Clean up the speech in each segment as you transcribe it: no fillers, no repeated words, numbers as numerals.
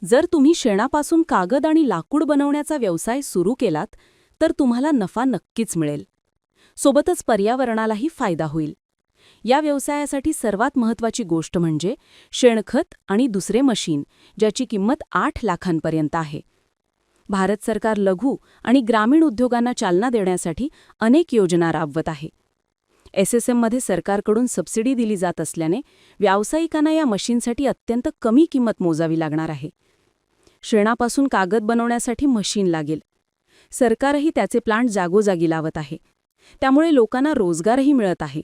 जर तुम्ही शेणापासून कागद आणि लाकूड बनवण्याचा व्यवसाय सुरू केलात तर तुम्हाला नफा नक्कीच मिळेल. सोबतच पर्यावरणालाही फायदा होईल. या व्यवसायासाठी सर्वात महत्त्वाची गोष्ट म्हणजे शेणखत आणि दुसरे मशीन, ज्याची किंमत 8 लाखांपर्यंत आहे. भारत सरकार लघु आणि ग्रामीण उद्योगांना चालना देण्यासाठी अनेक योजना राबवत आहे. SSMमध्ये सरकारकडून सबसिडी दिली जात असल्याने व्यावसायिकांना या मशीनसाठी अत्यंत कमी किंमत मोजावी लागणार आहे. शेणापासून कागद बनवण्यासाठी मशीन लागेल. सरकारही त्याचे प्लांट जागोजागी लावत आहे. त्यामुळे लोकांना रोजगारही मिळत आहे.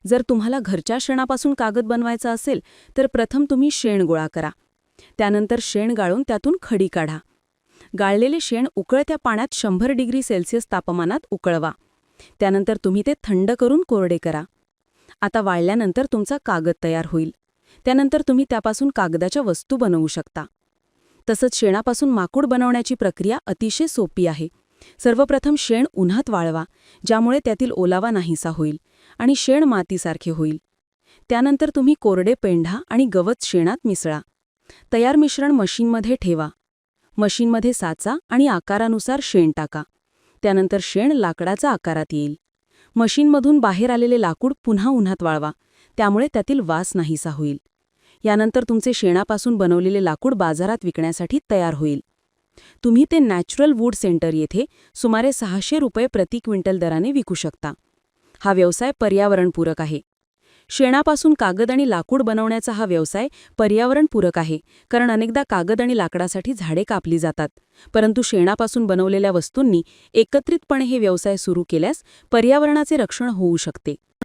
जर तुम्हाला घरच्या शेणापासून कागद बनवायचा असेल तर प्रथम तुम्ही शेण गोळा करा. त्यानंतर शेण गाळून त्यातून खडी काढा. गाळलेले शेण उकळत्या पाण्यात 100 डिग्री सेल्सिअस तापमानात उकळवा. त्यानंतर तुम्ही ते थंड करून कोरडे करा. आता वाळल्यानंतर तुमचा कागद तयार होईल. त्यानंतर तुम्ही त्यापासून कागदाच्या वस्तू बनवू शकता. तसंच शेणापासून माकूड बनवण्याची प्रक्रिया अतिशय सोपी आहे. सर्वप्रथम शेण उन्हात वाळवा, ज्यामुळे त्यातील ओलावा नाहीसा होईल आणि शेण मातीसारखे होईल. त्यानंतर तुम्ही कोरडे पेंढा आणि गवत शेणात मिसळा. तयार मिश्रण मशीनमध्ये ठेवा. मशीनमध्ये साचा आणि आकारानुसार शेण टाका. त्यानंतर शेण लाकडाचा आकारात येईल. मशीनमधून बाहेर आलेले लाकूड पुन्हा उन्हात वाळवा, त्यामुळे त्यातील वास नाहीसा होईल. यानंतर तुमचे शेणापासून बनवलेले लाकूड बाजारात विकण्यासाठी तयार होईल. तुम्ही ते नॅचरल वूड सेंटर येथे सुमारे 600 रुपये प्रति क्विंटल दराने विकू शकता. हा व्यवसाय पर्यावरणपूरक आहे. शेणापासून कागद आणि लाकूड बनवण्याचा हा व्यवसाय पर्यावरणपूरक आहे, कारण अनेकदा कागद आणि लाकडासाठी झाडे कापली जातात. परंतु शेणापासून बनवलेल्या वस्तूंनी एकत्रितपणे हे व्यवसाय सुरू केल्यास पर्यावरणाचे रक्षण होऊ शकते.